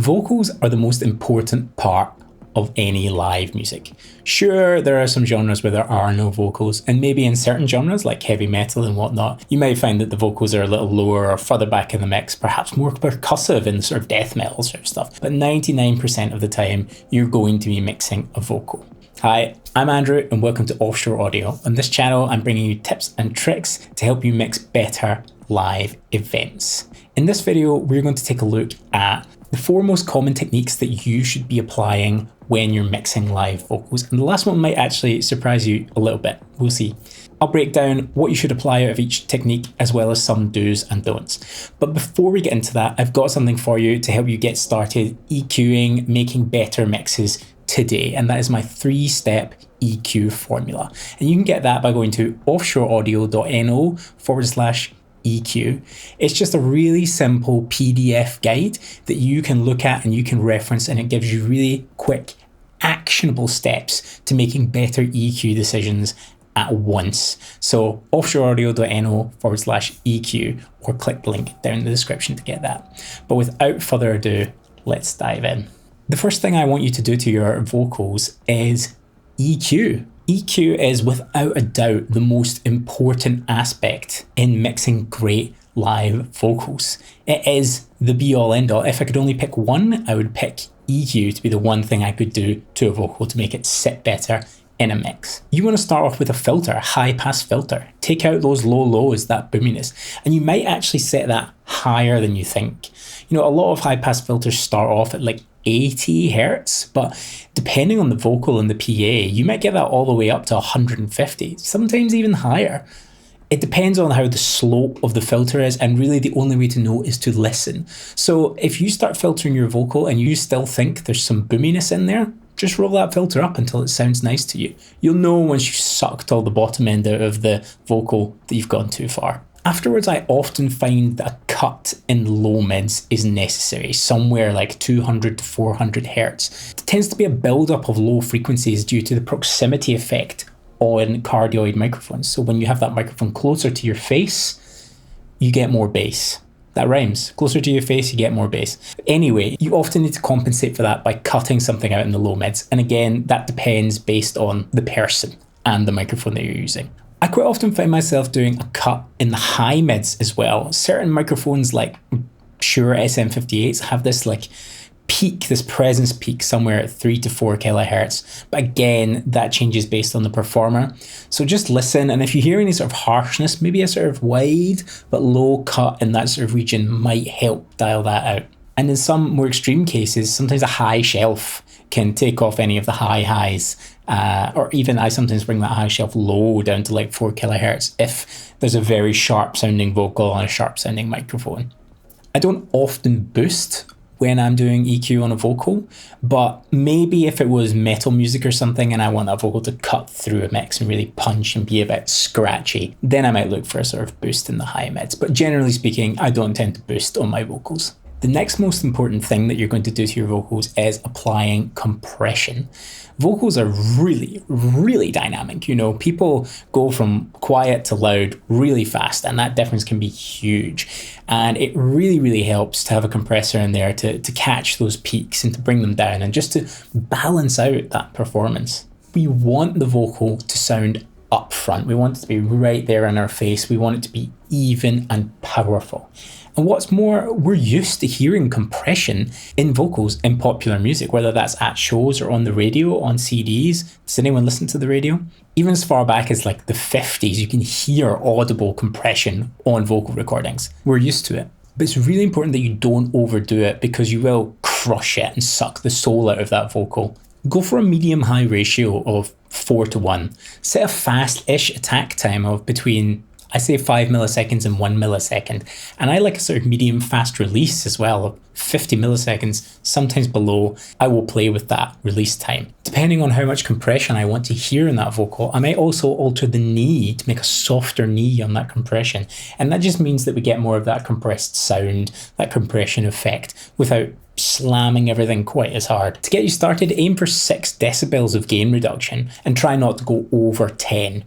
The vocals are the most important part of any live music. Sure, there are some genres where there are no vocals, and maybe in certain genres like heavy metal and whatnot, you might find that the vocals are a little lower or further back in the mix, perhaps more percussive in the sort of death metal sort of stuff. But 99% of the time, you're going to be mixing a vocal. Hi, I'm Andrew and welcome to Offshore Audio. On this channel, I'm bringing you tips and tricks to help you mix better live events. In this video, we're going to take a look at the 4 most common techniques that you should be applying when you're mixing live vocals. And the last one might actually surprise you a little bit. We'll see. I'll break down what you should apply out of each technique as well as some do's and don'ts. But before we get into that, I've got something for you to help you get started EQing, making better mixes today. And that is my 3-step EQ formula. And you can get that by going to offshoreaudio.no/EQ. It's just a really simple PDF guide that you can look at and you can reference, and it gives you really quick, actionable steps to making better EQ decisions at once. So offshoreaudio.no/EQ, or click the link down in the description to get that. But without further ado, let's dive in. The first thing I want you to do to your vocals is EQ. EQ is without a doubt the most important aspect in mixing great live vocals. It is the be all end all. If I could only pick one, I would pick EQ to be the one thing I could do to a vocal to make it sit better in a mix. You want to start off with a filter, a high pass filter. Take out those low lows, that boominess, and you might actually set that higher than you think. You know, a lot of high pass filters start off at like 80 hertz, but depending on the vocal and the PA, you might get that all the way up to 150, sometimes even higher. It depends on how the slope of the filter is, and really the only way to know is to listen. So if you start filtering your vocal and you still think there's some boominess in there, just roll that filter up until it sounds nice to you. You'll know once you've sucked all the bottom end out of the vocal that you've gone too far. Afterwards, I often find that a cut in low mids is necessary, somewhere like 200 to 400 hertz. It tends to be a buildup of low frequencies due to the proximity effect on cardioid microphones. So when you have that microphone closer to your face, you get more bass. That rhymes. Closer to your face, you get more bass. Anyway, you often need to compensate for that by cutting something out in the low mids. And again, that depends based on the person and the microphone that you're using. I quite often find myself doing a cut in the high mids as well. Certain microphones like Shure SM58s have this like peak, this presence peak somewhere at 3 to 4 kilohertz. But again, that changes based on the performer. So just listen, and if you hear any sort of harshness, maybe a sort of wide but low cut in that sort of region might help dial that out. And in some more extreme cases, sometimes a high shelf can take off any of the high highs, or even I sometimes bring that high shelf low down to like 4 kilohertz if there's a very sharp sounding vocal on a sharp sounding microphone. I don't often boost when I'm doing EQ on a vocal, but maybe if it was metal music or something and I want that vocal to cut through a mix and really punch and be a bit scratchy, then I might look for a sort of boost in the high mids. But generally speaking, I don't tend to boost on my vocals. The next most important thing that you're going to do to your vocals is applying compression. Vocals are really, really dynamic. You know, people go from quiet to loud really fast, and that difference can be huge. And it really, really helps to have a compressor in there to catch those peaks and to bring them down and just to balance out that performance. We want the vocal to sound up front. We want it to be right there in our face. We want it to be even and powerful. And what's more, we're used to hearing compression in vocals in popular music, whether that's at shows or on the radio, on CDs. Does anyone listen to the radio? Even as far back as like the 50s, you can hear audible compression on vocal recordings. We're used to it. But it's really important that you don't overdo it, because you will crush it and suck the soul out of that vocal. Go for a medium-high ratio of 4:1. Set a fast-ish attack time of between, I say 5 milliseconds and 1 millisecond. And I like a sort of medium fast release as well of 50 milliseconds, sometimes below. I will play with that release time. Depending on how much compression I want to hear in that vocal, I might also alter the knee to make a softer knee on that compression. And that just means that we get more of that compressed sound, that compression effect, without slamming everything quite as hard. To get you started, aim for 6 decibels of gain reduction and try not to go over 10.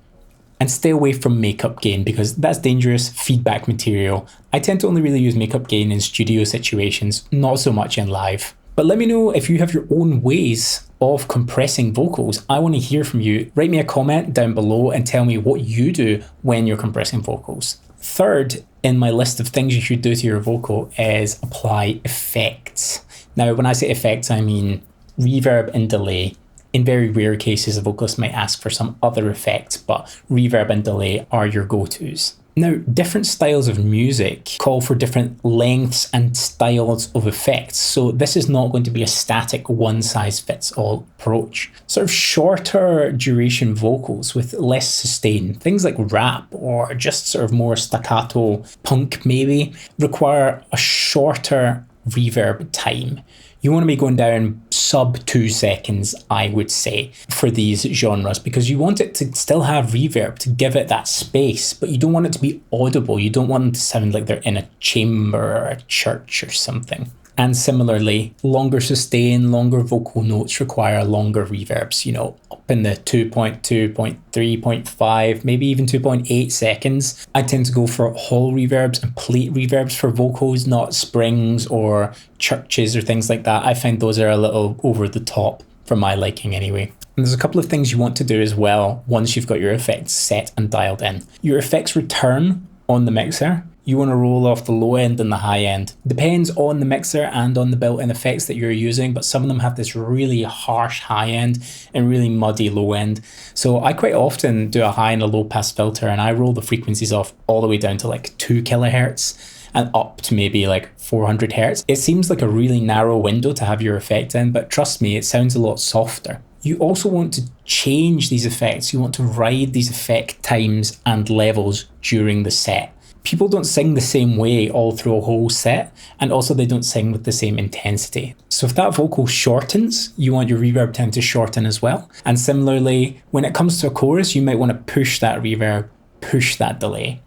And stay away from makeup gain, because that's dangerous feedback material. I tend to only really use makeup gain in studio situations, not so much in live. But let me know if you have your own ways of compressing vocals. I want to hear from you. Write me a comment down below and tell me what you do when you're compressing vocals. Third in my list of things you should do to your vocal is apply effects. Now, when I say effects, I mean reverb and delay. In very rare cases, a vocalist might ask for some other effects, but reverb and delay are your go-tos. Now, different styles of music call for different lengths and styles of effects, so this is not going to be a static one-size-fits-all approach. Sort of shorter duration vocals with less sustain, things like rap or just sort of more staccato punk maybe, require a shorter reverb time. You want to be going down sub 2 seconds, I would say, for these genres, because you want it to still have reverb to give it that space, but you don't want it to be audible. You don't want them to sound like they're in a chamber or a church or something. And similarly, longer sustain, longer vocal notes require longer reverbs, you know, up in the 2.2, 0.3, 0.5, maybe even 2.8 seconds. I tend to go for hall reverbs and plate reverbs for vocals, not springs or churches or things like that. I find those are a little over the top for my liking anyway. And there's a couple of things you want to do as well once you've got your effects set and dialed in. Your effects return on the mixer. You want to roll off the low end and the high end. Depends on the mixer and on the built-in effects that you're using, but some of them have this really harsh high end and really muddy low end. So I quite often do a high and a low pass filter, and I roll the frequencies off all the way down to like 2 kilohertz and up to maybe like 400 hertz. It seems like a really narrow window to have your effect in, but trust me, it sounds a lot softer. You also want to change these effects. You want to ride these effect times and levels during the set. People don't sing the same way all through a whole set, and also they don't sing with the same intensity. So if that vocal shortens, you want your reverb time to shorten as well. And similarly, when it comes to a chorus, you might want to push that reverb, push that delay.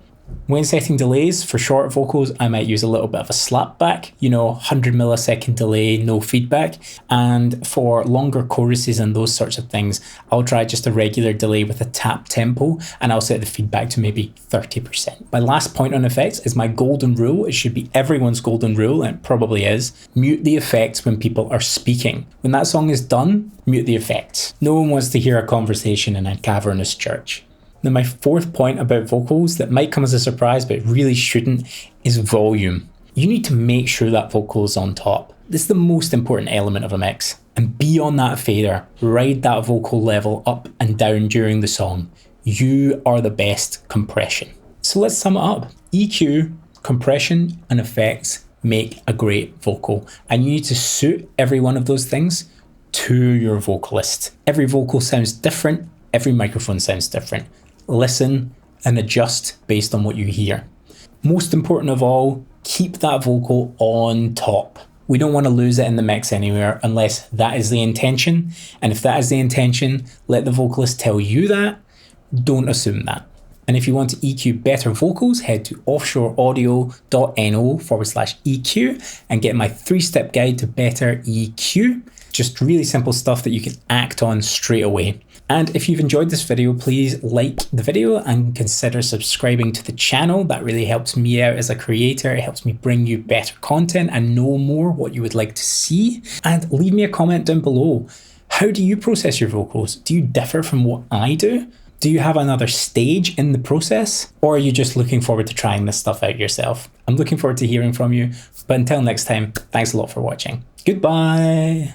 When setting delays for short vocals, I might use a little bit of a slapback, 100 millisecond delay, no feedback. And for longer choruses and those sorts of things, I'll try just a regular delay with a tap tempo, and I'll set the feedback to maybe 30%. My last point on effects is my golden rule. It should be everyone's golden rule, and it probably is. Mute the effects when people are speaking. When that song is done, mute the effects. No one wants to hear a conversation in a cavernous church. Now, my fourth point about vocals that might come as a surprise, but really shouldn't, is volume. You need to make sure that vocal is on top. This is the most important element of a mix. And be on that fader, ride that vocal level up and down during the song. You are the best compression. So let's sum it up. EQ, compression, and effects make a great vocal. And you need to suit every one of those things to your vocalist. Every vocal sounds different. Every microphone sounds different. Listen and adjust based on what you hear. Most important of all, keep that vocal on top. We don't want to lose it in the mix anywhere unless that is the intention. And if that is the intention, let the vocalist tell you that. Don't assume that. And if you want to EQ better vocals, head to offshoreaudio.no/EQ and get my 3-step guide to better EQ. Just really simple stuff that you can act on straight away. And if you've enjoyed this video, please like the video and consider subscribing to the channel. That really helps me out as a creator. It helps me bring you better content and know more what you would like to see. And leave me a comment down below. How do you process your vocals? Do you differ from what I do? Do you have another stage in the process? Or are you just looking forward to trying this stuff out yourself? I'm looking forward to hearing from you. But until next time, thanks a lot for watching. Goodbye.